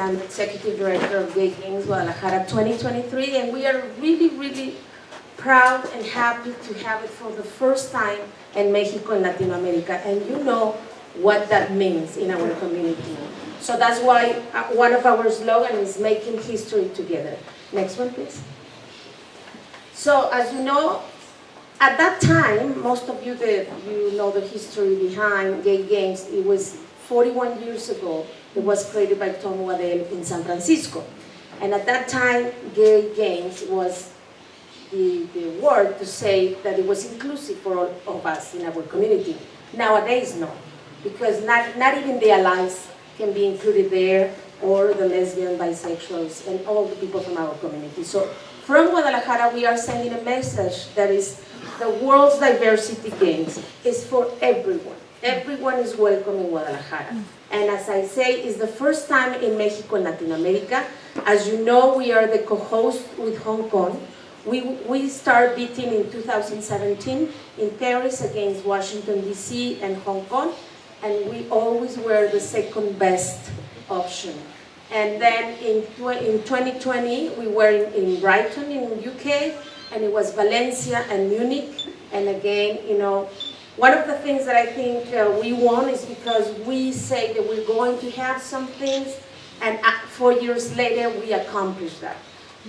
I'm the Executive Director of Gay Games Guadalajara 2023, and we are really, really proud and happy to have it for the first time in Mexico and Latin America, and you know what that means in our community. So that's why one of our slogans is making history together. Next one, please. So as you know, at that time, most of you know the history behind Gay Games. It was 41 years ago. It was created by Tom Waddell in San Francisco. And at that time, Gay Games was the word to say that it was inclusive for all of us in our community. Nowadays, no, because not even the allies can be included there, or the lesbian, bisexuals, and all the people from our community. So from Guadalajara, we are sending a message that is the World's Diversity Games is for everyone. Everyone is welcome in Guadalajara. And as I say, it's the first time in Mexico and Latin America. As you know, we are the co-host with Hong Kong. We start beating in 2017 in Paris against Washington, D.C. and Hong Kong. And we always were the second best option. And then in 2020, we were in Brighton in the UK, and it was Valencia and Munich. And again, you know, one of the things that I think we won is because we say that we're going to have some things, and 4 years later, we accomplished that.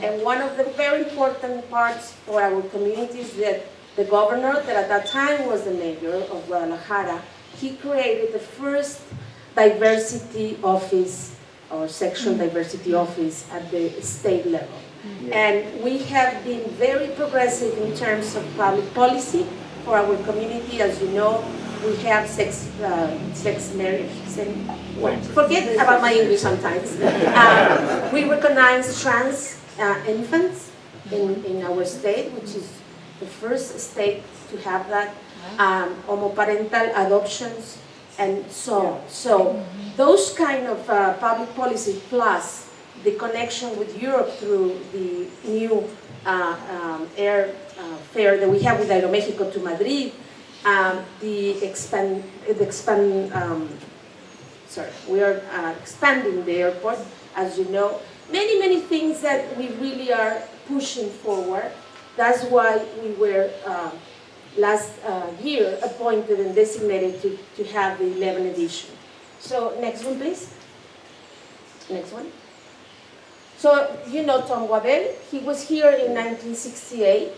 And one of the very important parts for our community is that the governor, that at that time was the mayor of Guadalajara, he created the first diversity office, or sexual diversity office at the state level. And we have been very progressive in terms of public policy for our community. As you know, we have sex marriage. Forget about my English sometimes. We recognize trans infants in our state, which is the first state to have that. Homoparental adoptions, and so on. So those kind of public policy, plus the connection with Europe through the new air fare that we have with Aeromexico to Madrid, we are expanding the airport, as you know. Many things that we really are pushing forward. That's why we were last year appointed and designated to have the 11th edition. So next one, please. Next one. So you know Tom Waddell. He was here in 1968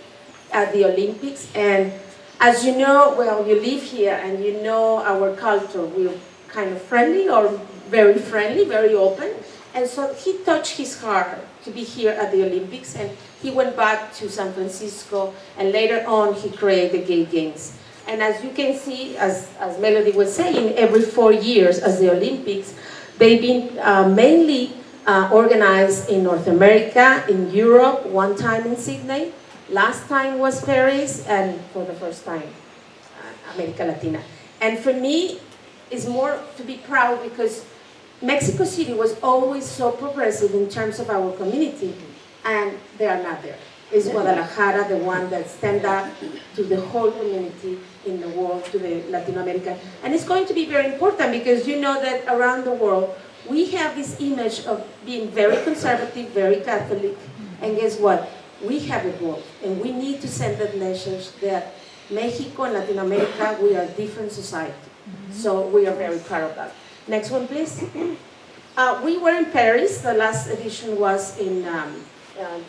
at the Olympics, and as you know, well, you live here and you know our culture. We're kind of friendly, or very friendly, very open. And so he touched his heart to be here at the Olympics, and he went back to San Francisco, and later on he created the Gay Games. And as you can see, as Melody was saying, every 4 years as the Olympics, they've been mainly organized in North America, in Europe, one time in Sydney, last time was Paris, and for the first time, America Latina. And for me, it's more to be proud because Mexico City was always so progressive in terms of our community, and they are not there. It's Guadalajara, the one that stands up to the whole community in the world, to the Latin America. And it's going to be very important because you know that around the world, we have this image of being very conservative, very Catholic, and guess what? We have a growth, and we need to send that message that Mexico and Latin America, we are a different society. So we are very proud of that. Next one, please. We were in Paris. The last edition was in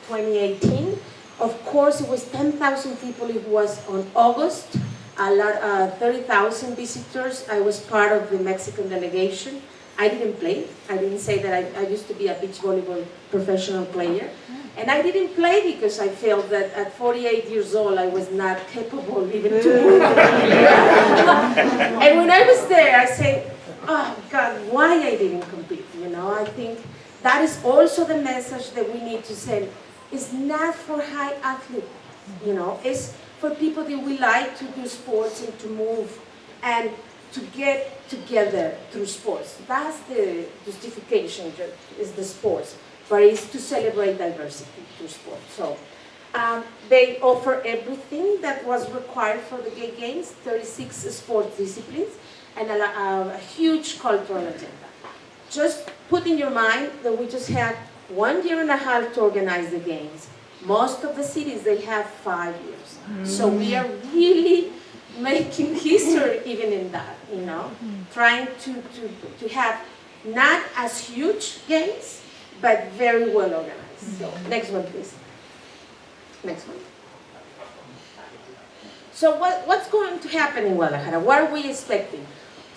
2018. Of course, it was 10,000 people. It was on August. 30,000 visitors. I was part of the Mexican delegation. I didn't play. I didn't say that I used to be a beach volleyball professional player. And I didn't play because I felt that at 48 years old, I was not capable even to move. And when I was there, I said, oh God, why I didn't compete, you know? I think that is also the message that we need to send. It's not for high athletes, you know? It's for people that we like to do sports and to move and to get together through sports. That's the justification, is the sports, but it's to celebrate diversity through sports. So they offer everything that was required for the Gay Games, 36 sports disciplines, and a huge cultural agenda. Just put in your mind that we just had 1.5 years to organize the games. Most of the cities, they have 5 years. So we are really making history even in that, you know, trying to have not as huge games, but very well organized. So next one, please. Next one. So what's going to happen in Guadalajara? What are we expecting?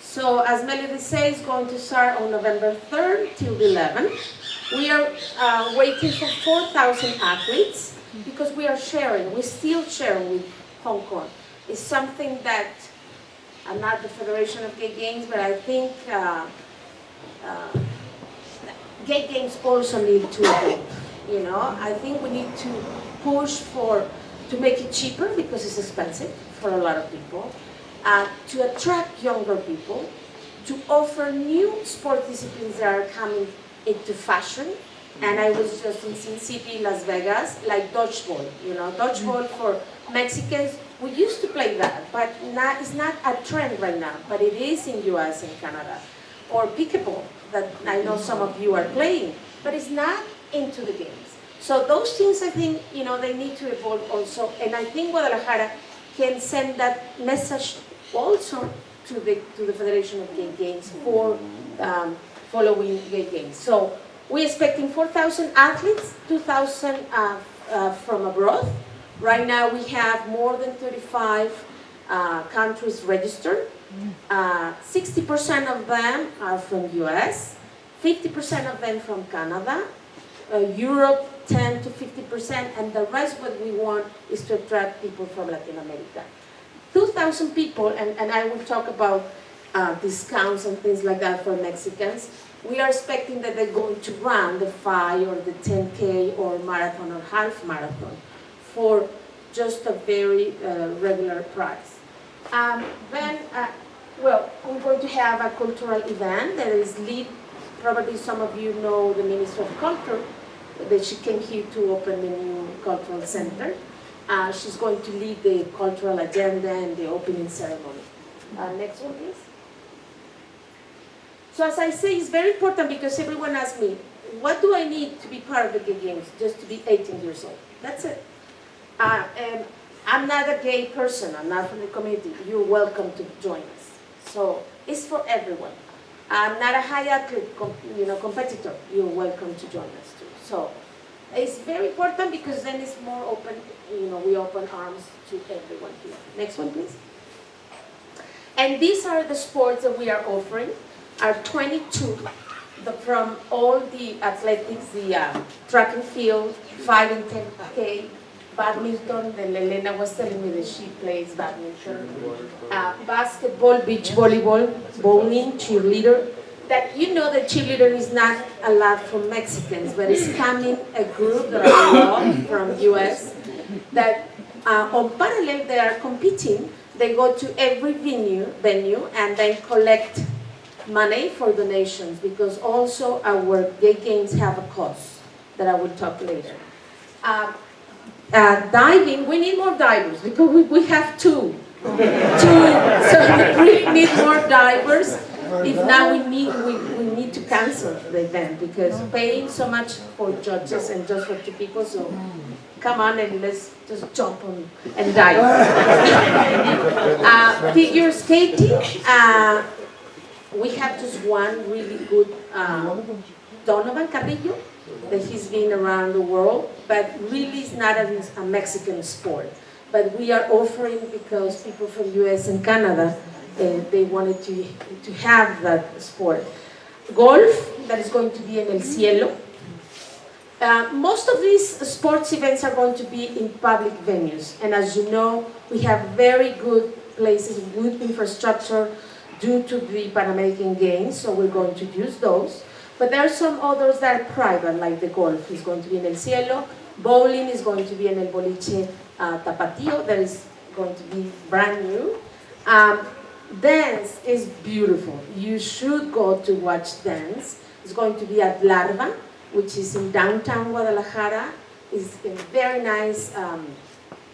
So as Melody says, it's going to start on November 3rd till the 11th. We are waiting for 4,000 athletes because we are sharing. We still share with Hong Kong. It's something that, I'm not the Federation of Gay Games, but I think gay games also need to evolve. You know, I think we need to push to make it cheaper because it's expensive for a lot of people, to attract younger people, to offer new sport disciplines that are coming into fashion. And I was just in Sin City, Las Vegas, like dodgeball. You know, dodgeball for Mexicans. We used to play that, but it's not a trend right now. But it is in US and Canada, or pickleball that I know some of you are playing, but it's not into the games. So those things, I think, you know, they need to evolve also. And I think Guadalajara can send that message also to the Federation of Gay Games for following gay games. So we're expecting 4,000 athletes, 2,000 from abroad. Right now we have more than 35 countries registered. 60% of them are from US, 50% of them from Canada, Europe 10 to 50%, and the rest what we want is to attract people from Latin America. 2,000 people, and I will talk about discounts and things like that for Mexicans. We are expecting that they're going to run the 5 or the 10K or marathon or half marathon for just a very regular price. Well, we're going to have a cultural event that is lead. Probably some of you know the Minister of Culture, that she came here to open the new cultural center. She's going to lead the cultural agenda and the opening ceremony. Next one, please. So as I say, it's very important because everyone asks me, what do I need to be part of the Gay Games? Just to be 18 years old. That's it. And I'm not a gay person. I'm not from the community. You're welcome to join us. So it's for everyone. I'm not a high athlete, competitor. You're welcome to join us too. So it's very important because then it's more open. We open arms to everyone here. Next one, please. And these are the sports that we are offering. Are 22 from all the athletics, the track and field, 5 and 10K, badminton. Then Elena was telling me that she plays badminton, basketball, beach volleyball, bowling, cheerleader. That that cheerleader is not allowed for Mexicans, but it's coming a group that I love from US that on parallel they are competing. They go to every venue and they collect money for donations because also our gay games have a cause that I will talk later. Diving, we need more divers because we have two. So we really need more divers. If not, we need to cancel the event because paying so much for judges and just for 2 people, so come on and let's just jump on and dive. Figure skating, we have just one really good Donovan Carrillo that he's been around the world, but really it's not a Mexican sport. But we are offering because people from US and Canada, they wanted to have that sport. Golf, that is going to be in El Cielo. Most of these sports events are going to be in public venues. And as you know, we have very good places, good infrastructure due to the Pan American Games, so we're going to use those. But there are some others that are private, like the golf is going to be in El Cielo. Bowling is going to be in El Boliche Tapatío, that is going to be brand new. Dance is beautiful. You should go to watch dance. It's going to be at Larva, which is in downtown Guadalajara. It's a very nice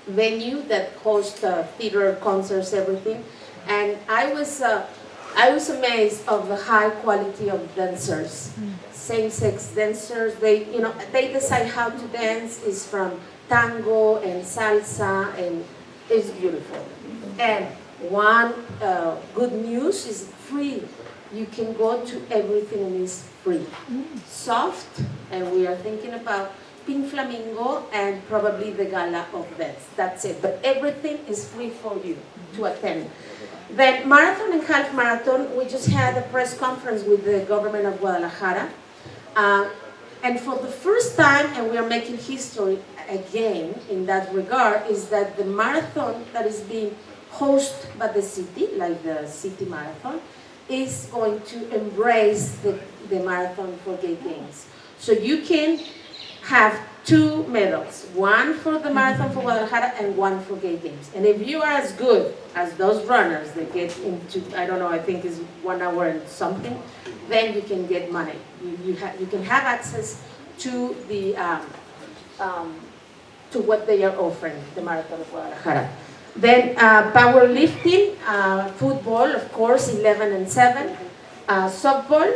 venue that hosts theater, concerts, everything. And I was amazed of the high quality of dancers. same-sex dancers. They decide how to dance. It's from tango and salsa, and it's beautiful. And one good news is free. You can go to everything and it's free. Soft, and we are thinking about Pink Flamingo and probably the Gala of Death. That's it. But everything is free for you to attend. Then marathon and half marathon, we just had a press conference with the government of Guadalajara. And for the first time, and we are making history again in that regard, is that the marathon that is being hosted by the city, like the city marathon, is going to embrace the marathon for gay games. So you can have 2 medals, one for the marathon for Guadalajara and one for gay games. And if you are as good as those runners that get into, I don't know, I think it's 1 hour and something, then you can get money. You can have access to the to what they are offering, the marathon of Guadalajara. Then powerlifting, football, of course, 11 and 7, softball.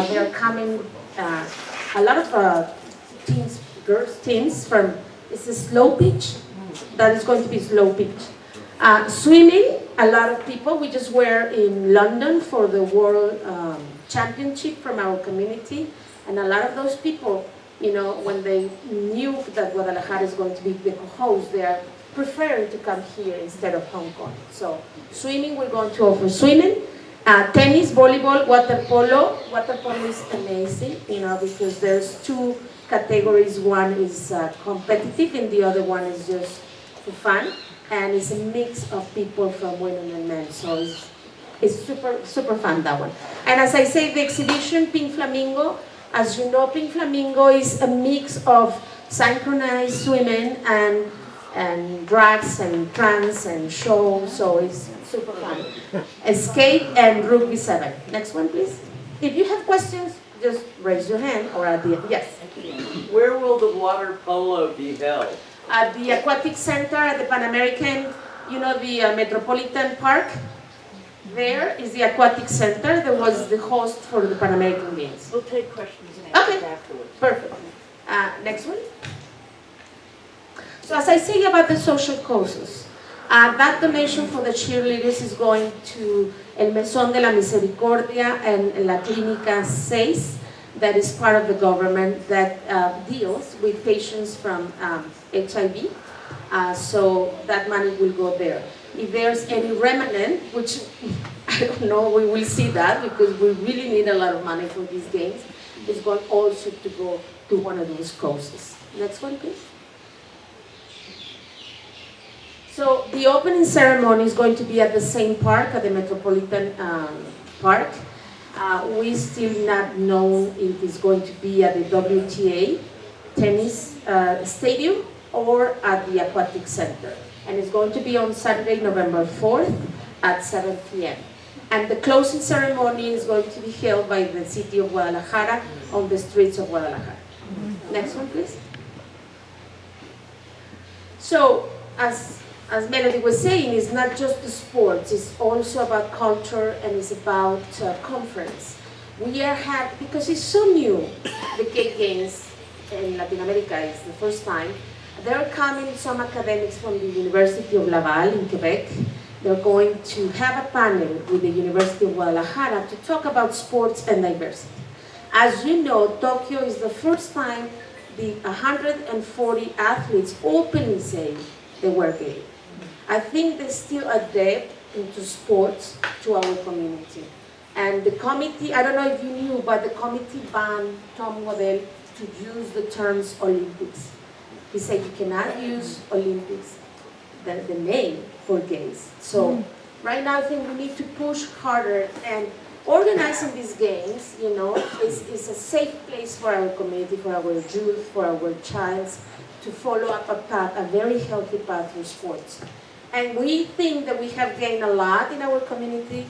They are coming a lot of teams, girls teams from, it's a slow pitch, that is going to be slow pitch. Swimming, a lot of people, we just were in London for the World Championship from our community, and a lot of those people, when they knew that Guadalajara is going to be the host, they are preferring to come here instead of Hong Kong. So swimming, we're going to offer swimming. Tennis, volleyball, water polo. Water polo is amazing, because there's 2 categories. One is competitive and the other one is just for fun. And it's a mix of people from women and men. So it's super, super fun, that one. And as I say, the exhibition, Pink Flamingo, as you know, Pink Flamingo is a mix of synchronized swimming and drags and trance and show, so it's super fun. Skate and rugby 7. Next one, please. If you have questions, just raise your hand or at the end. Yes. Where will the water polo be held? At the Aquatic Center at the Pan American, the Metropolitan Park. There is the Aquatic Center. That was the host for the Pan American Games. We'll take questions and answers afterwards. Perfect. Next one. So as I say about the social causes, that donation for the cheerleaders is going to El Mesón de la Misericordia and La Clínica 6, that is part of the government that deals with patients from HIV. So that money will go there. If there's any remnant, which I don't know, we will see that because we really need a lot of money for these games, it's going also to go to one of those causes. Next one, please. So the opening ceremony is going to be at the same park, at the Metropolitan Park. We still not know if it's going to be at the WTA tennis stadium or at the Aquatic Center. And it's going to be on Saturday, November 4th at 7 p.m. And the closing ceremony is going to be held by the city of Guadalajara on the streets of Guadalajara. Next one, please. So, as Melody was saying, it's not just the sports, it's also about culture and it's about conference. We are happy, because it's so new, the gay games in Latin America is the first time. There are coming some academics from the University of Laval in Quebec. They're going to have a panel with the University of Guadalajara to talk about sports and diversity. As you know, Tokyo is the first time the 140 athletes openly say they were gay. I think they still adapt into sports to our community. And the committee, I don't know if you knew, but the committee banned Tom Waddell to use the terms Olympics. He said you cannot use Olympics, the name, for gays. So right now I think we need to push harder, and organizing these games, is a safe place for our community, for our youth, for our childs, to follow up a path, a very healthy path for sports. And we think that we have gained a lot in our community.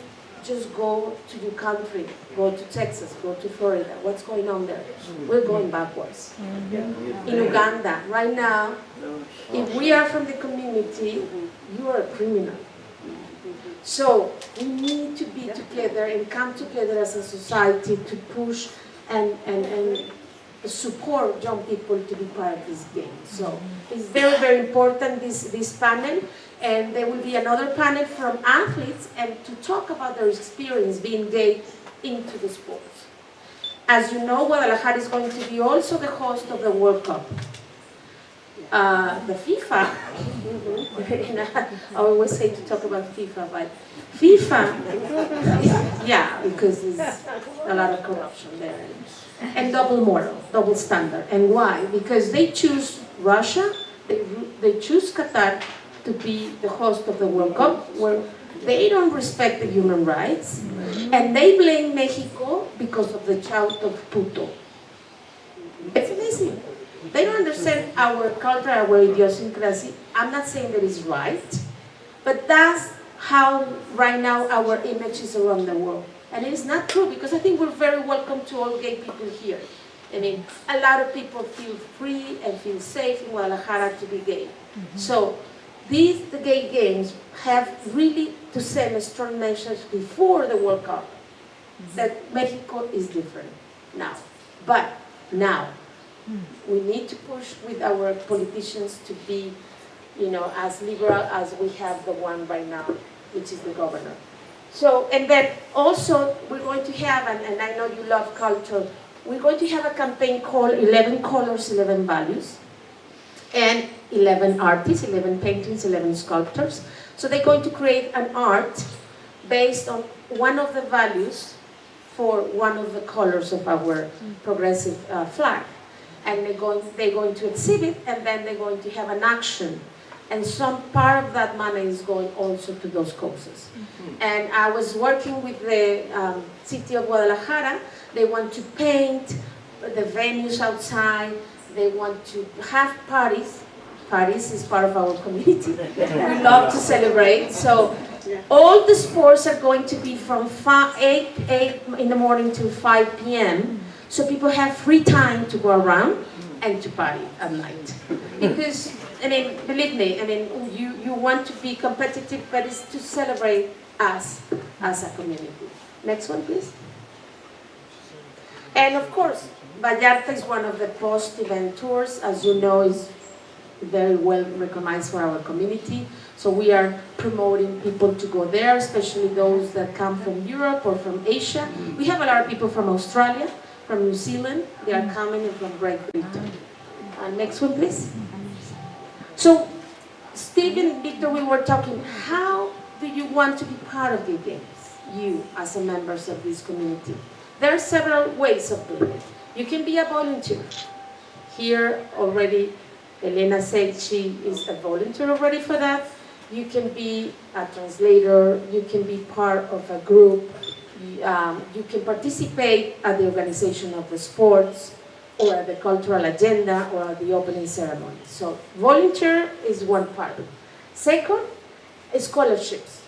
Just go to your country, go to Texas, go to Florida. What's going on there? We're going backwards. In Uganda, right now, if we are from the community, you are a criminal. So we need to be together and come together as a society to push and support young people to be part of this game. So it's very, very important, this panel. And there will be another panel from athletes and to talk about their experience being gay into the sports. As you know, Guadalajara is going to be also the host of the World Cup. The FIFA, I always hate to talk about FIFA, but FIFA, yeah, because there's a lot of corruption there. And double moral, double standard. And why? Because they choose Russia, they choose Qatar to be the host of the World Cup, where they don't respect the human rights, and they blame Mexico because of the child of Puto. It's amazing. They don't understand our culture, our idiosyncrasy. I'm not saying that it's right, but that's how right now our image is around the world. And it's not true, because I think we're very welcome to all gay people here. I mean, a lot of people feel free and feel safe in Guadalajara to be gay. So the gay games have really to send a strong message before the World Cup that Mexico is different now. But now, we need to push with our politicians to be, as liberal as we have the one right now, which is the governor. So, and then also we're going to have, and I know you love culture, we're going to have a campaign called 11 Colors, 11 Values, and 11 artists, 11 paintings, 11 sculptors. So they're going to create an art based on one of the values for one of the colors of our progressive flag. And they're going to exhibit, and then they're going to have an action. And some part of that money is going also to those causes. And I was working with the city of Guadalajara. They want to paint the venues outside. They want to have parties. Parties is part of our community. We love to celebrate. So all the sports are going to be from 8 in the morning to 5 p.m. So people have free time to go around and to party at night. Because, believe me, you want to be competitive, but it's to celebrate us as a community. Next one, please. And of course, Vallarta is one of the post-event tours, as you know, is very well recognized for our community. So we are promoting people to go there, especially those that come from Europe or from Asia. We have a lot of people from Australia, from New Zealand. They are coming, and from Great Britain. Next one, please. So, Stephen, Victor, we were talking, how do you want to be part of the games, you as a members of this community? There are several ways of doing it. You can be a volunteer. Here already, Elena said she is a volunteer already for that. You can be a translator. You can be part of a group. You can participate at the organization of the sports, or at the cultural agenda, or at the opening ceremony. So volunteer is one part. Second, scholarships.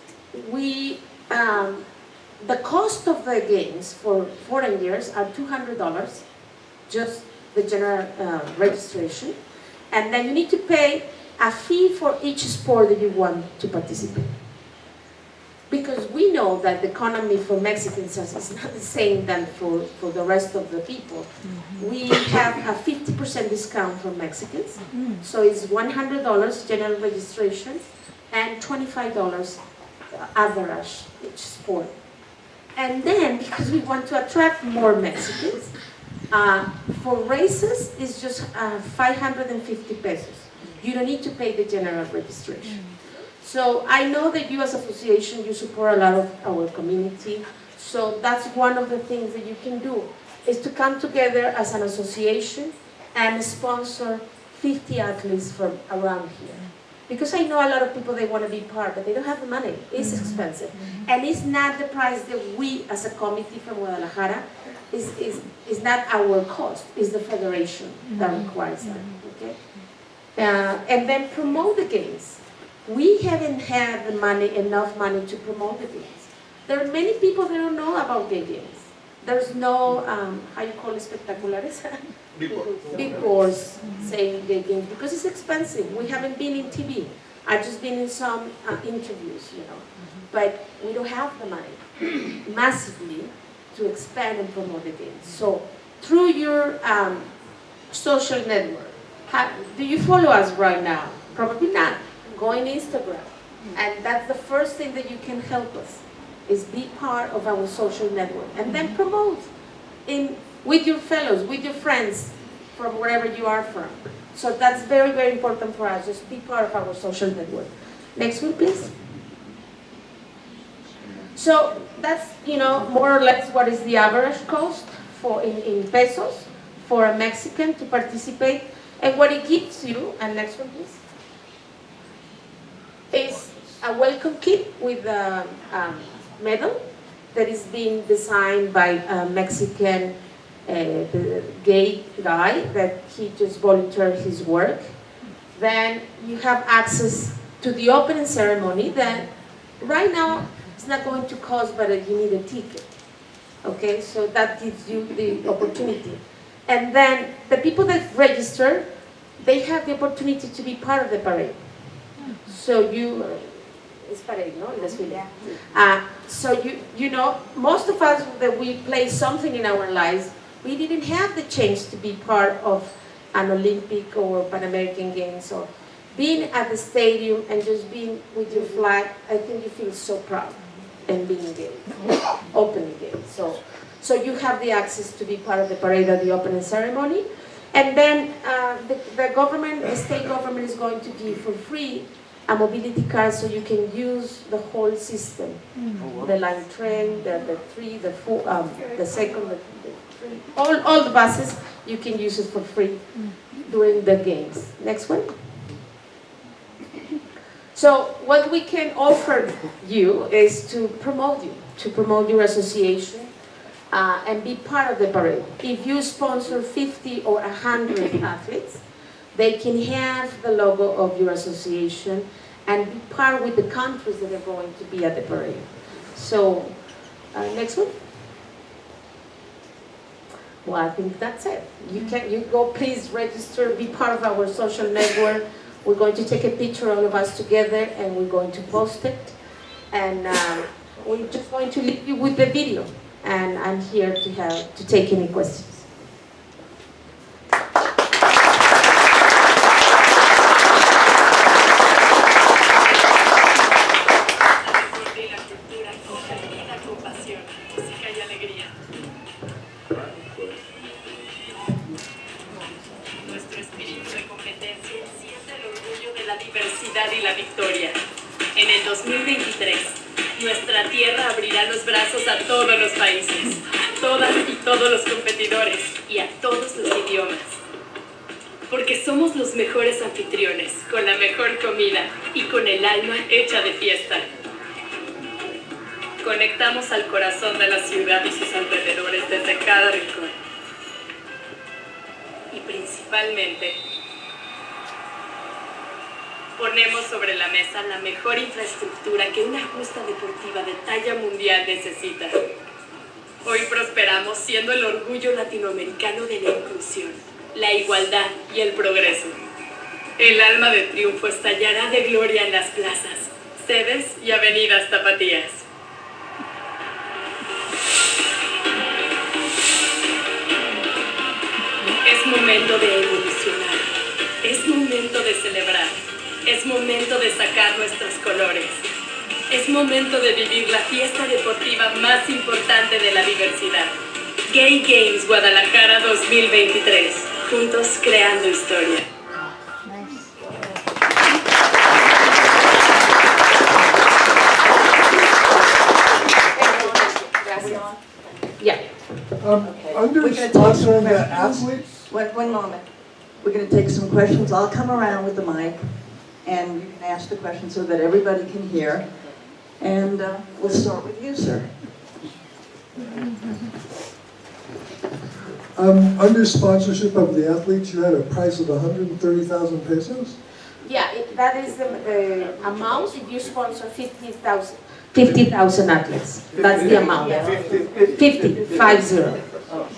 The cost of the games for foreign years are $200, just the general registration. And then you need to pay a fee for each sport that you want to participate. Because we know that the economy for Mexicans is not the same than for the rest of the people. We have a 50% discount for Mexicans. So it's $100 general registration and $25 average each sport. And then, because we want to attract more Mexicans, for races, it's just 550 pesos. You don't need to pay the general registration. So I know that you as an association, you support a lot of our community. So that's one of the things that you can do, is to come together as an association and sponsor 50 athletes from around here. Because I know a lot of people, they want to be part, but they don't have the money. It's expensive. And it's not the price that we as a committee from Guadalajara, is not our cost, it's the federation that requires that. Okay? And then promote the games. We haven't had enough money to promote the games. There are many people that don't know about gay games. There's no, how you call it, spectaculares? Big boards saying gay games, because it's expensive. We haven't been in TV. I've just been in some interviews, but we don't have the money massively to expand and promote the games. So through your social network. Do you follow us right now? Probably not. Go on Instagram. And that's the first thing that you can help us, is be part of our social network. And then promote with your fellows, with your friends, from wherever you are from. So that's very, very important for us. Just be part of our social network. Next one, please. So that's, more or less what is the average cost in pesos for a Mexican to participate. And what it gives you, and next one please, is a welcome kit with a medal that is being designed by a Mexican gay guy that he just volunteered his work. Then you have access to the opening ceremony that right now it's not going to cost, but you need a ticket. Okay, so that gives you the opportunity. And then the people that register, they have the opportunity to be part of the parade. So it's parade, no? So most of us that we play something in our lives, we didn't have the chance to be part of an Olympic or Pan American Games, or being at the stadium and just being with your flag. I think you feel so proud and being gay, openly gay. So you have the access to be part of the parade at the opening ceremony. And then the state government is going to give for free a mobility card so you can use the whole system. The line train, the 3, the 4, the second, the 3, all the buses, you can use it for free during the games. Next one. So what we can offer you is to promote your association, and be part of the parade. If you sponsor 50 or 100 athletes, they can have the logo of your association and be part with the countries that are going to be at the parade. So, next one. Well, I think that's it. You go, please register, be part of our social network. We're going to take a picture, all of us together, and we're going to post it. And we're just going to leave you with the video. And I'm here to take any questions. Nuestro espíritu de competencia siente el orgullo de la diversidad y la victoria. En el 2023, nuestra tierra abrirá los brazos a todos los países, a todas y todos los competidores y a todos los idiomas. Porque somos los mejores anfitriones, con la mejor comida y con el alma hecha de fiesta. Conectamos al corazón de la ciudad y sus alrededores desde cada rincón. Y principalmente, ponemos sobre la mesa la mejor infraestructura que una justa deportiva de talla mundial necesita. Hoy prosperamos siendo el orgullo latinoamericano de la inclusión, la igualdad y el progreso. El alma de triunfo estallará de gloria en las plazas, sedes y avenidas tapatías. Es momento de evolucionar, es momento de celebrar. Es momento de sacar nuestros colores. Es momento de vivir la fiesta deportiva más importante de la diversidad. Gay Games Guadalajara 2023. Juntos creando historia. Gracias. Yeah. Under sponsoring the athletes? One moment. We're going to take some questions. I'll come around with the mic, and you can ask the question so that everybody can hear. And we'll start with you, sir. Under sponsorship of the athletes, you had a price of 130,000 pesos? Yeah, that is the amount if you sponsor 50,000 athletes. That's the amount. 50.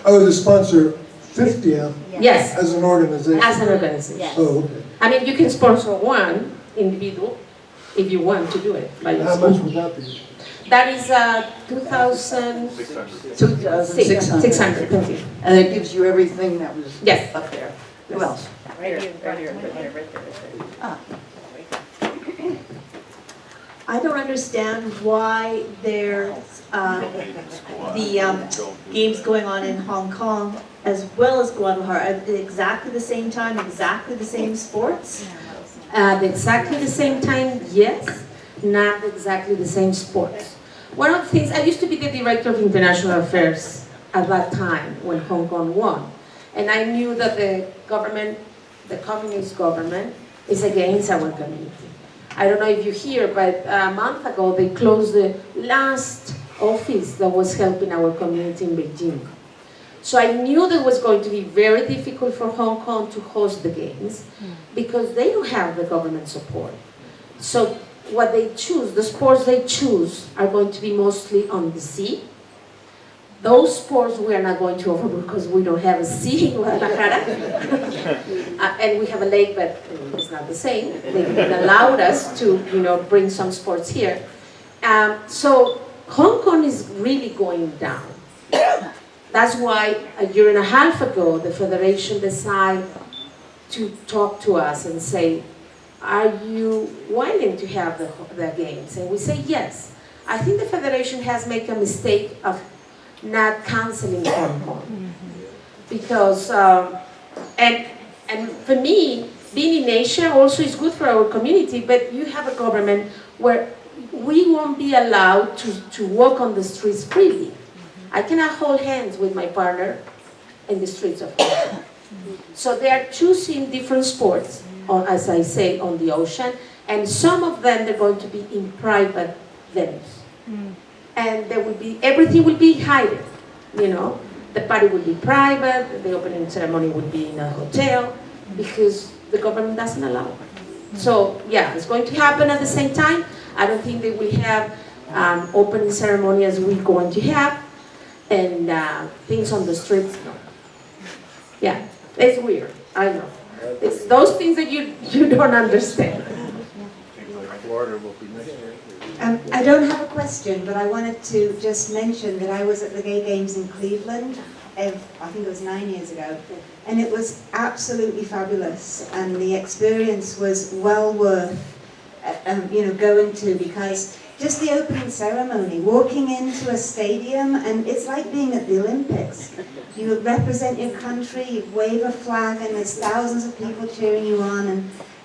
Oh, to sponsor 50 athletes? Yes. As an organization? As an organization. Yes. Oh, okay. I mean, you can sponsor one individual if you want to do it by How yourself. much would that be? That is 2,000. 2,600. 600, thank you. And it gives you everything that was Yes. up there. Who else? Right here, right here, right there. Ah, I don't understand why there's games going on in Hong Kong as well as Guadalajara at exactly the same time, exactly the same sports. At exactly the same time, yes, not exactly the same sports. One of the things, I used to be the director of international affairs at that time when Hong Kong won. And I knew that the government, the communist government, is against our community. I don't know if you hear, but a month ago they closed the last office that was helping our community in Beijing. So I knew that it was going to be very difficult for Hong Kong to host the games because they don't have the government support. So what they choose, the sports they choose are going to be mostly on the sea. Those sports we are not going to offer because we don't have a sea in Guadalajara. And we have a lake, but it's not the same. They allowed us to, bring some sports here. So Hong Kong is really going down. That's why a year and a half ago, the Federation decided to talk to us and say, are you willing to have the games? And we say yes. I think the Federation has made a mistake of not canceling Hong Kong. Because, and for me, being in Asia also is good for our community, but you have a government where we won't be allowed to walk on the streets freely. I cannot hold hands with my partner in the streets of Hong Kong. So they are choosing different sports, or as I say, on the ocean, and some of them they're going to be in private venues. And there will be, everything will be hidden, The party will be private, the opening ceremony will be in a hotel, because the government doesn't allow it. So yeah, it's going to happen at the same time. I don't think they will have opening ceremony as we're going to have, and things on the streets, no. Yeah, it's weird, I know. It's those things that you don't understand. Florida will be next year. I don't have a question, but I wanted to just mention that I was at the Gay Games in Cleveland, I think it was 9 years ago, and it was absolutely fabulous, and the experience was well worth, going to, because just the opening ceremony, walking into a stadium, and it's like being at the Olympics. You represent your country, you wave a flag, and there's thousands of people cheering you on,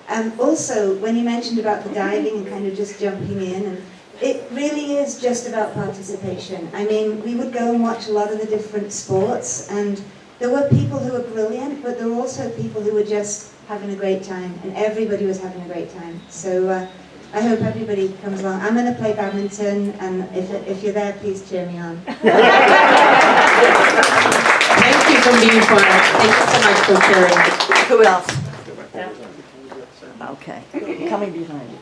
and also, when you mentioned about the diving and kind of just jumping in, and it really is just about participation. I mean, we would go and watch a lot of the different sports, and there were people who were brilliant, but there were also people who were just having a great time, and everybody was having a great time. So I hope everybody comes along. I'm going to play badminton, and if you're there, please cheer me on. Thank you for being part. Thank you so much for sharing. who else? Okay, coming behind you.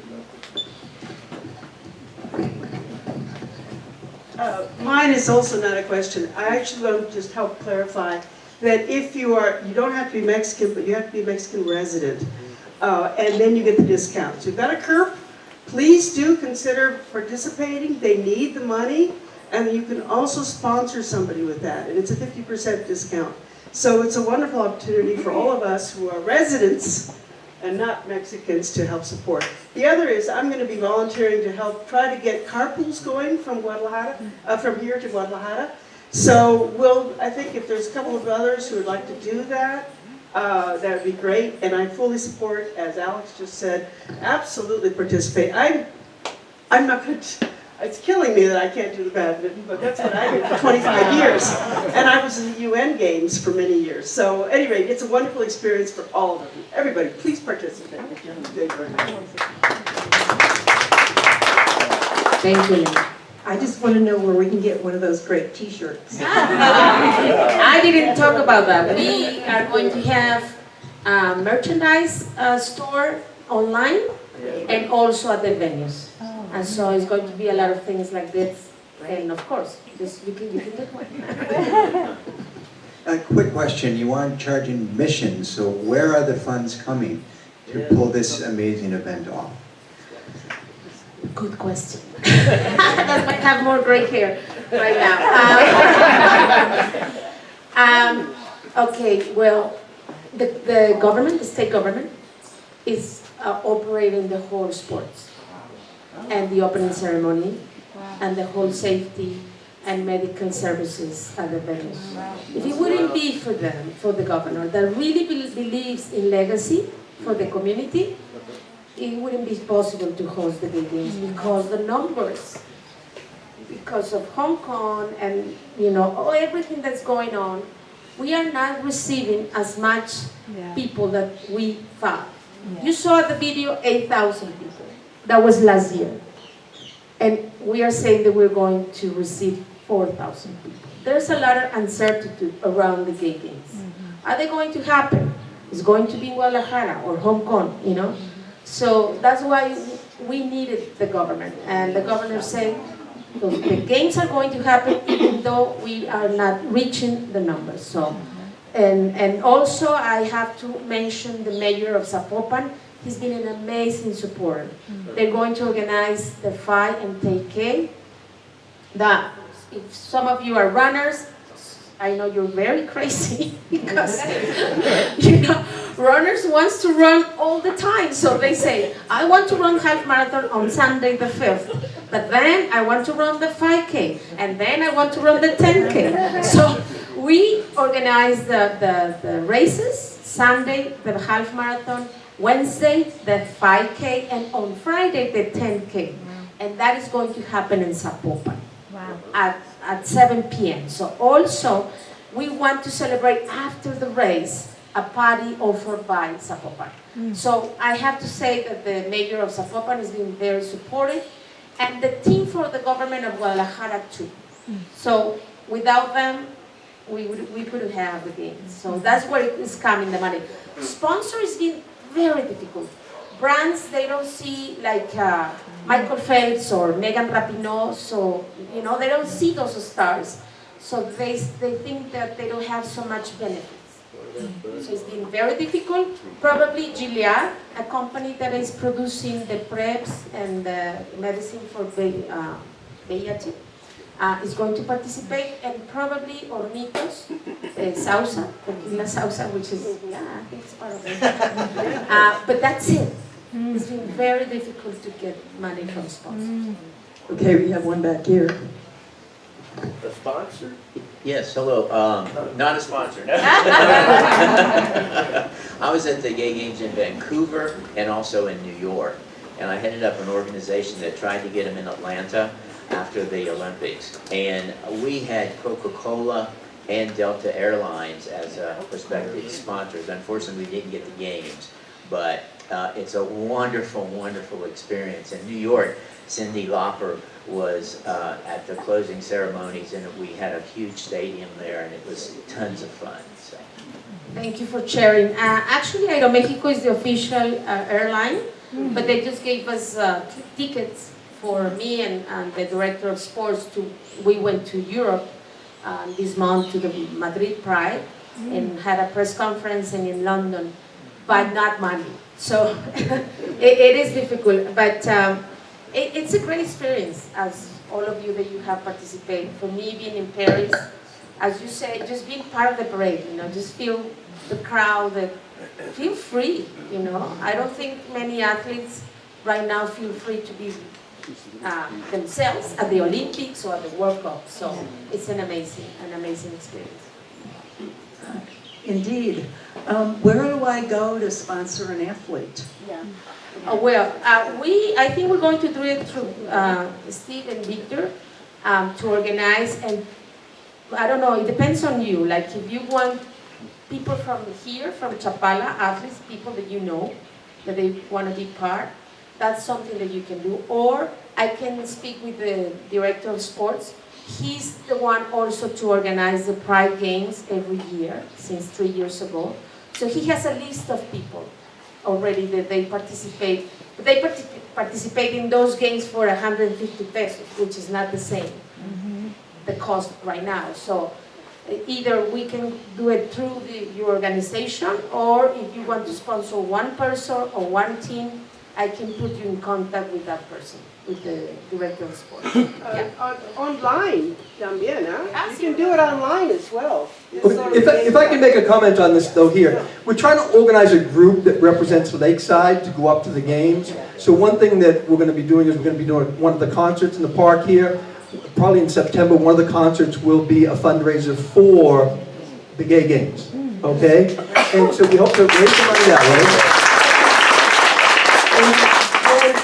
Mine is also not a question. I actually want to just help clarify that if you don't have to be Mexican, but you have to be a Mexican resident, and then you get the discount. So you've got a CURP, please do consider participating. They need the money, and you can also sponsor somebody with that, and it's a 50% discount. So it's a wonderful opportunity for all of us who are residents and not Mexicans to help support. The other is I'm going to be volunteering to help try to get carpools going from Guadalajara, from here to Guadalajara. So I think if there's a couple of others who would like to do that, that would be great. And I fully support, as Alex just said, absolutely participate. I'm not going to. It's killing me that I can't do the badminton, but that's what I did for 25 years. And I was in the UN Games for many years. So anyway, it's a wonderful experience for all of you. Everybody, please participate. Thank you very much. Thank you. I just want to know where we can get one of those great t-shirts. I didn't talk about that. We are going to have a merchandise store online and also at the venues. And so it's going to be a lot of things like this. And of course, you can get one. A quick question, you aren't charging admission, so where are the funds coming to pull this amazing event off? Good question. That might have more gray hair right now. Okay, well, the government, the state government, is operating the whole sports and the opening ceremony and the whole safety and medical services at the venues. If it wouldn't be for them, for the governor, that really believes in legacy for the community, it wouldn't be possible to host the gay games because the numbers, because of Hong Kong and everything that's going on, we are not receiving as much people that we thought. You saw the video, 8,000 people. That was last year. And we are saying that we're going to receive 4,000 people. There's a lot of uncertainty around the gay games. Are they going to happen? It's going to be in Guadalajara or Hong Kong, So that's why we needed the government. And the governor said, the games are going to happen even though we are not reaching the numbers. So, and also I have to mention the mayor of Zapopan. He's been an amazing supporter. They're going to organize the 5 and 10K. If some of you are runners, I know you're very crazy because runners wants to run all the time. So they say, I want to run half marathon on Sunday the 5th, but then I want to run the 5K, and then I want to run the 10K. So we organize the races, Sunday the half marathon, Wednesday the 5K, and on Friday the 10K. And that is going to happen in Zapopan. At 7 p.m. So also, we want to celebrate after the race a party offered by Zapopan. So I have to say that the mayor of Zapopan has been very supportive, and the team for the government of Guadalajara too. So without them, we couldn't have the games. So that's where it is coming, the money. Sponsors been very difficult. Brands, they don't see like Michael Phelps or Megan Rapinoe, so they don't see those stars. So they think that they don't have so much benefits. So it's been very difficult. Probably Gilead, a company that is producing the preps and the medicine for VIH, is going to participate, and probably Hornitos, Sausa, Tequila Sausa, which is, I think it's part of it. But that's it. It's been very difficult to get money from sponsors. Okay, we have one back here. A sponsor? Yes, hello. Not a sponsor. I was at the Gay Games in Vancouver and also in New York. And I headed up an organization that tried to get them in Atlanta after the Olympics. And we had Coca-Cola and Delta Airlines as prospective sponsors. Unfortunately, we didn't get the games. But it's a wonderful, wonderful experience. In New York, Cyndi Lauper was at the closing ceremonies, and we had a huge stadium there, and it was tons of fun. So. Thank you for sharing. Actually, Aeromexico is the official airline, but they just gave us tickets for me and the director of sports. We went to Europe this month to the Madrid Pride and had a press conference, and in London, but not money. So it is difficult, but it's a great experience, as all of you that you have participated. For me, being in Paris, as you say, just being part of the parade, just feel the crowd, feel free, I don't think many athletes right now feel free to be themselves at the Olympics or at the World Cup. So it's an amazing experience. Indeed. Where do I go to sponsor an athlete? I think we're going to do it through Steve and Victor to organize, and I don't know, it depends on you. Like if you want people from here, from Chapala, athletes, people that that they want to be part, that's something that you can do. Or I can speak with the director of sports. He's the one also to organize the Pride Games every year, since 3 years ago. So he has a list of people already that they participate. They participate in those games for 150 pesos, which is not the same, the cost right now. So either we can do it through your organization, or if you want to sponsor one person or one team, I can put you in contact with that person, with the director of sports. Yeah. Online también, huh? You can do it online as well. If I can make a comment on this though here, we're trying to organize a group that represents Lakeside to go up to the games. So one thing that we're going to be doing is we're going to be doing one of the concerts in the park here. Probably in September, one of the concerts will be a fundraiser for the gay games. Okay? And so we hope to raise the money that way. And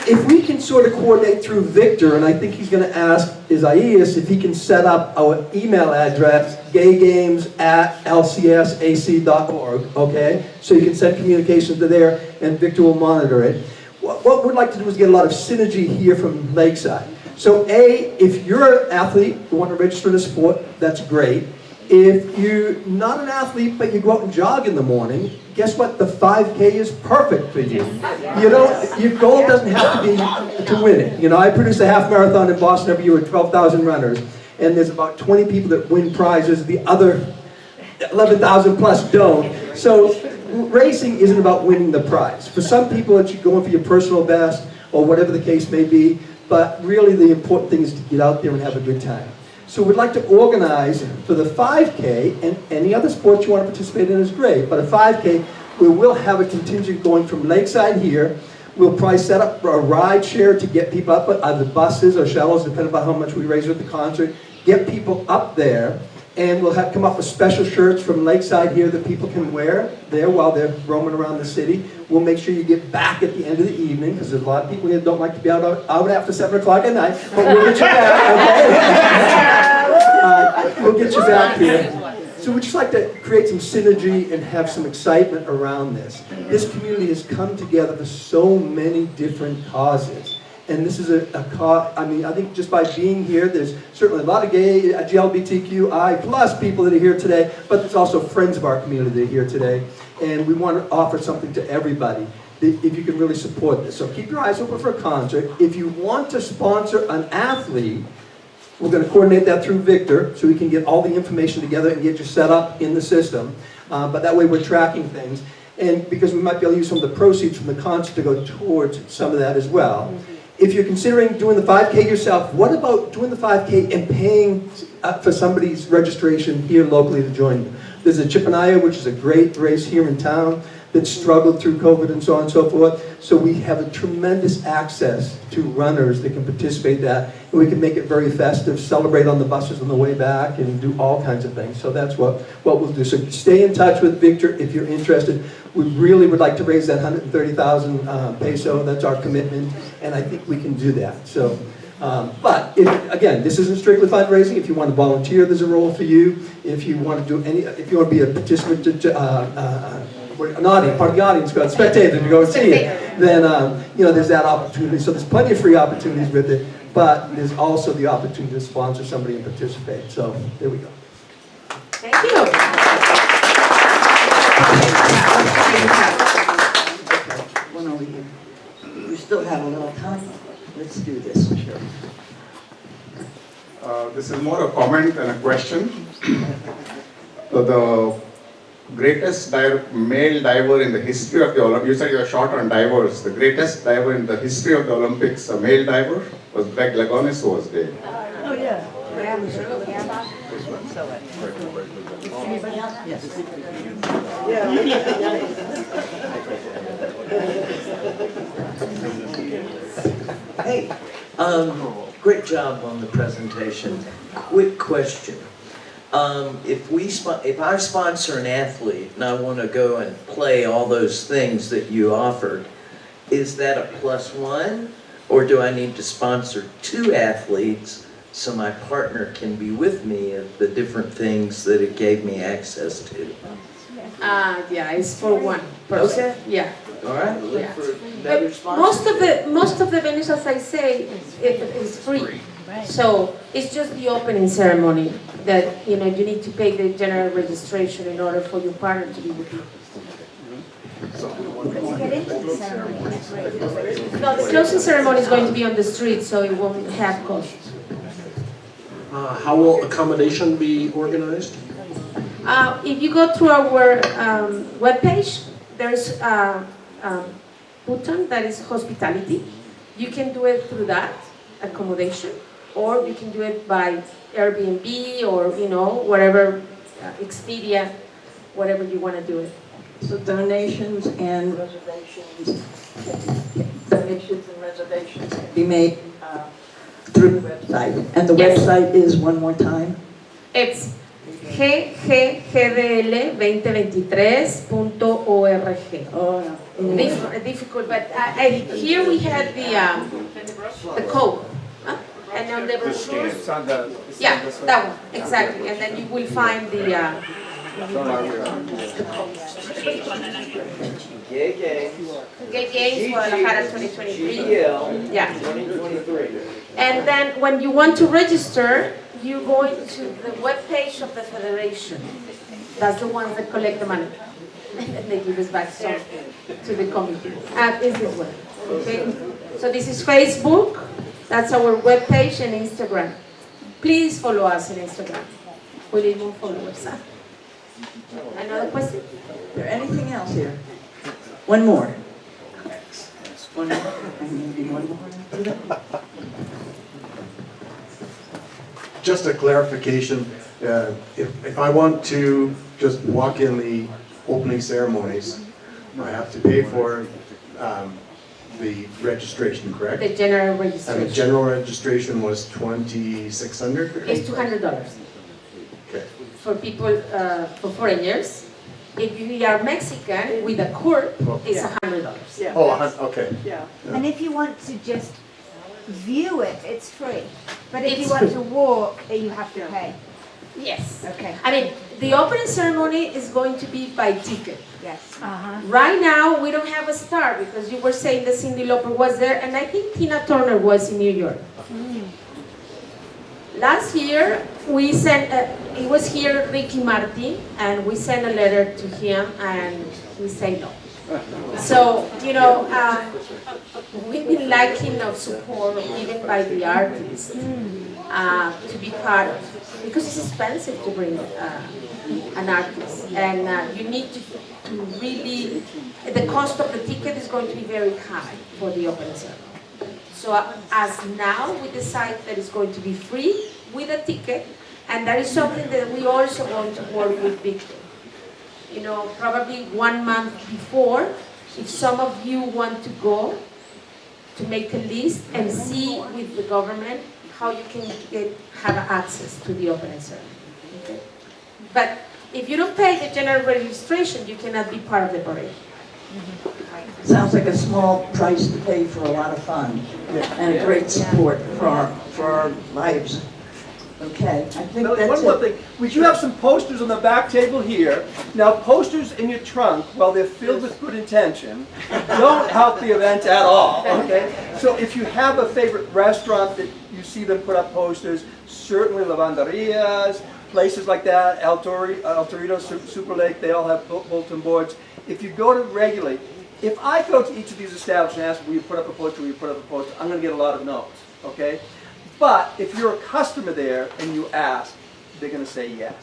if we can sort of coordinate through Victor, and I think he's going to ask Isaias if he can set up our email address, gaygames@lcsac.org, okay? So you can send communications to there, and Victor will monitor it. What we'd like to do is get a lot of synergy here from Lakeside. So if you're an athlete, you want to register in a sport, that's great. If you're not an athlete, but you go out and jog in the morning, guess what? The 5K is perfect for you. Your goal doesn't have to be to win it. You know, I produce a half marathon in Boston every year with 12,000 runners, and there's about 20 people that win prizes. The other 11,000 plus don't. So racing isn't about winning the prize. For some people, it's going for your personal best or whatever the case may be, but really the important thing is to get out there and have a good time. So we'd like to organize for the 5K, and any other sports you want to participate in is great, but a 5K, we will have a contingent going from Lakeside here. We'll probably set up a ride share to get people up, either buses or shuttles, depending on how much we raise at the concert, get people up there, and we'll come up with special shirts from Lakeside here that people can wear there while they're roaming around the city. We'll make sure you get back at the end of the evening, because there's a lot of people here that don't like to be out after 7 o'clock at night, but we'll get you back, okay? We'll get you back here. So we just like to create some synergy and have some excitement around this. This community has come together for so many different causes. And this is a cause, I mean, I think just by being here, there's certainly a lot of gay, LGBTQI plus people that are here today, but there's also friends of our community that are here today. And we want to offer something to everybody, if you can really support this. So keep your eyes open for a concert. If you want to sponsor an athlete, we're going to coordinate that through Victor, so we can get all the information together and get you set up in the system. But that way we're tracking things. And because we might be able to use some of the proceeds from the concert to go towards some of that as well. If you're considering doing the 5K yourself, what about doing the 5K and paying for somebody's registration here locally to join you? There's a Chippenaya, which is a great race here in town that struggled through COVID and so on and so forth. So we have a tremendous access to runners that can participate in that. And we can make it very festive, celebrate on the buses on the way back, and do all kinds of things. So that's what we'll do. So stay in touch with Victor if you're interested. We really would like to raise that 130,000 peso. That's our commitment, and I think we can do that. So, but again, this isn't strictly fundraising. If you want to volunteer, there's a role for you. If you want to if you want to be a participant, an audience, part of the audience, go spectator to go and see it, then there's that opportunity. So there's plenty of free opportunities with it, but there's also the opportunity to sponsor somebody and participate. So there we go. Thank you. One over here. We still have a little time. Let's do this. Sure. This is more a comment than a question. The greatest male diver in the history of the Olympics, you said you are short on divers. The greatest diver in the history of the Olympics, a male diver, was Greg Louganis, who was dead. Oh, yeah. Anybody else? Yes. Hey, great job on the presentation. Quick question. If I sponsor an athlete and I want to go and play all those things that you offered, is that a +1? Or do I need to sponsor 2 athletes so my partner can be with me at the different things that it gave me access to? Yeah, it's for one person. Okay. Yeah. All right. Yeah. Most of the venues, as I say, it is free. So it's just the opening ceremony that you need to pay the general registration in order for your partner to be with you. No, the closing ceremony is going to be on the street, so it won't have cost. How will accommodation be organized? If you go through our webpage, there's button that is hospitality. You can do it through that, accommodation, or you can do it by Airbnb or, whatever, Expedia, whatever you want to do it. So donations and reservations can be made through the website. And the Yes. website is, one more time? It's ggdl2023.org. Oh, no. Difficult, but here we had the code. And on the brochure, It's on the. yeah, that one, exactly. And then you will find the Gay Games. Gay Games Guadalajara 2023. GDL Yeah. 2023. And then when you want to register, you go to the webpage of the federation. That's the ones that collect the money. And then they give us back some to the committee. Is this one, okay? So this is Facebook, that's our webpage, and Instagram. Please follow us on Instagram. We need more followers. Huh? Another question? Is there anything else here? One more. One more, and maybe one more after that. Just a clarification, if I want to just walk in the opening ceremonies, I have to pay for the registration, correct? The general And registration. the general registration was $2,600? It's $200 Okay. for people, for foreigners. If you are Mexican with a corp, it's $100. Yeah. Oh, okay. Yeah. And if you want to just view it, it's free. But if you It's want free. to walk, you have to pay. Yes. Okay. I mean, the opening ceremony is going to be by ticket. Yes. Uh-huh. Right now, we don't have a star because you were saying that Cyndi Lauper was there, and I think Tina Turner was in New York. Last year, we sent, it was here Ricky Martin, and we sent a letter to him, and he said no. So, we've been lacking of support, even by the artists, to be part of, because it's expensive to bring an artist, and you need to really, the cost of the ticket is going to be very high for the open ceremony. So as now, we decide that it's going to be free with a ticket, and that is something that we also want to work with Victor. Probably 1 month before, if some of you want to go, to make a list and see with the government how you can have access to the open ceremony. Okay? But if you don't pay the general registration, you cannot be part of the parade. Sounds like a small price to pay for a lot of fun and a great support for our lives. Okay, I think that's One more it. thing, we do have some posters on the back table here. Now, posters in your trunk, while they're filled with good intention, don't help the event at all, okay? So if you have a favorite restaurant that you see them put up posters, certainly lavanderias, places like that, El Torito, Super Lake, they all have bulletin boards. If you go to regularly, if I go to each of these establishments and ask, will you put up a poster, will you put up a poster, I'm going to get a lot of no's, okay? But if you're a customer there and you ask, they're going to say yes.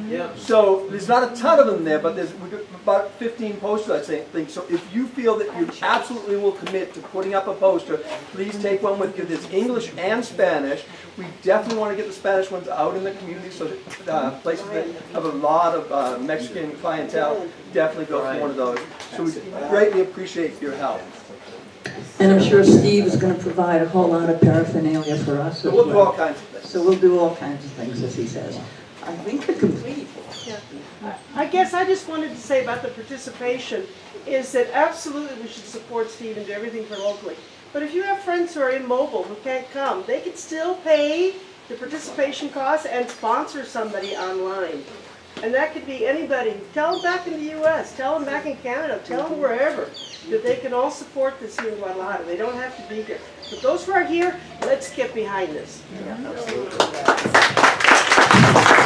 Yep. So there's not a ton of them there, but we've got about 15 posters, I think. So if you feel that you absolutely will commit to putting up a poster, please take one with you. There's English and Spanish. We definitely want to get the Spanish ones out in the community, so that places that have a lot of Mexican clientele definitely go for one of those. So we greatly appreciate your help. And I'm sure Steve is going to provide a whole lot of paraphernalia for us. So as we'll do well. all kinds of things. So we'll do all kinds of things, as he says. I think we're complete. Yeah. I guess I just wanted to say about the participation is that absolutely we should support Steve and do everything for locally. But if you have friends who are immobile who can't come, they can still pay the participation costs and sponsor somebody online. And that could be anybody. Tell them back in the U.S., tell them back in Canada, tell them wherever, that they can all support this here in Guadalajara. They don't have to be here. But those who are here, let's get behind this.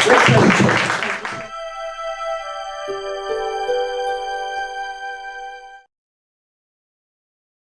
Great presentation.